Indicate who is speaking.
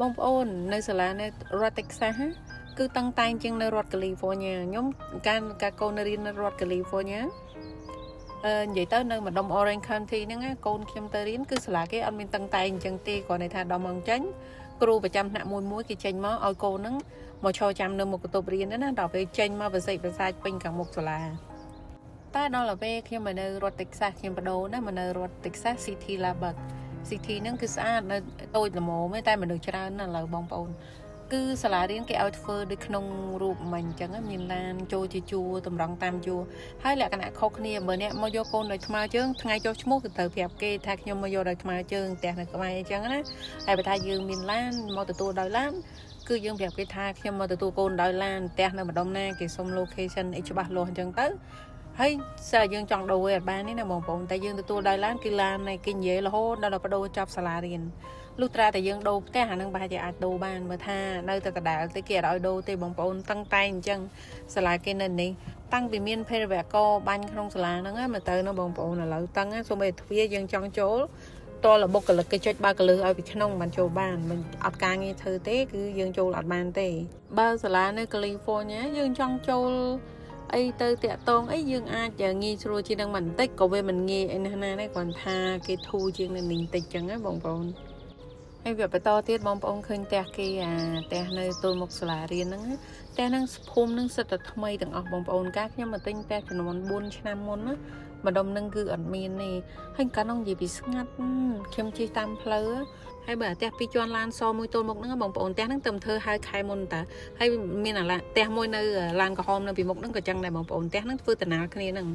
Speaker 1: បងប្អូននៅសាលានៅរដ្ឋ Texas គឺតាំងតែងជាងនៅរដ្ឋ California ខ្ញុំការកូនរៀននៅរដ្ឋ California និយាយទៅនៅម្ដុំ Orange County ហ្នឹងកូនខ្ញុំទៅរៀនគឺសាលាគេអត់មានតាំងតែងអញ្ចឹងទេគ្រាន់តែថា10ម៉ោងចេញគ្រូប្រចាំថ្នាក់មួយគេចេញមកឲ្យកូនហ្នឹងមកឈរចាំនៅមុខបន្ទប់រៀនណាដល់ពេលចេញមកបសិចបសាចពេញខាងមុខសាលាតែដល់ពេលខ្ញុំមកនៅរដ្ឋ Texas ខ្ញុំបដូរណាមកនៅរដ្ឋ Texas City Lubbock City ហ្នឹងគឺស្អាតនៅតូចល្មមតែមនុស្សច្រើនណាស់ឥឡូវបងប្អូនគឺសាលារៀនគេឲ្យធ្វើដូចក្នុងរូបមិនអញ្ចឹងមានឡានចូលជាជួរតម្រង់តាមជួរហើយលក្ខណៈខុសគ្នាបើអ្នកមកយកកូនដោយថ្មើរជើងថ្ងៃចុះឈ្មោះគឺត្រូវប្រាប់គេថាខ្ញុំមកយកដោយថ្មើរជើងផ្ទះនៅក្បែរអញ្ចឹងណាហើយបើថាយើងមានឡានមកទទួលដោយឡានគឺយើងប្រាប់គេថាខ្ញុំមកទទួលកូនដោយឡានផ្ទះនៅម្ដុំណាគេសុំ location អីច្បាស់លាស់អញ្ចឹងទៅហើយស្អាយើងចង់ដូរវាអត់បានទេណាបងប្អូនតែយើងទទួលដោយឡានគឺឡានnàyគេនិយាយរហូតដល់បដូរចប់សាលារៀនលុះត្រាតែយើងដូរផ្ទះអានឹងប្រហែលជាអាចដូរបានបើថានៅតែដដែលទេគេអត់ឲ្យដូរទេបងប្អូនតាំងតែអញ្ចឹងសាលាគេនៅនេះតាំងពីមានភេរវករបាញ់ក្នុងសាលាហ្នឹងមកទៅណាបងប្អូនឥឡូវតាំងសូម្បីទ្វារយើងចង់ចូលតលបុគ្គលិកគេចុចបើកកលឹះឲ្យពីក្នុងបានចូលបានមិនអត់ការងារធ្វើទេគឺយើងចូលអត់បានទេបើសាលានៅ California យើងចង់ចូលអីទៅតាក់តងអីយើងអាចងាយស្រួលជាងនឹងបន្តិចក៏វាមិនងាយអីណាស់ណាដែរគ្រាន់ថាគេធូរជាងនៅនេះបន្តិចចឹងណាបងប្អូនហើយវាបន្តទៀតបងប្អូនឃើញផ្ទះគេផ្ទះនៅទល់មុខសាលារៀនហ្នឹងផ្ទះហ្នឹងភូមិហ្នឹងសិតតែថ្មីទាំងអស់បងប្អូនកាខ្ញុំមកទិញផ្ទះចំនួន4ឆ្នាំមុនណាម្ដុំហ្នឹងគឺអត់មានទេហើយកាលនោះនិយាយពីស្ងាត់ខ្ញុំជិះតាមផ្លូវហើយបើផ្ទះពីរជាន់ឡានសមួយទល់មុខហ្នឹងបងប្អូនផ្ទះហ្នឹងទៅធ្វើហៅខែមុនតាហើយមានផ្ទះមួយនៅឡានក្រហមនៅពីមុខហ្នឹងក៏ចឹងដែរបងប្អូនផ្ទះហ្នឹងធ្វើតំណាលគ្នាហ្នឹង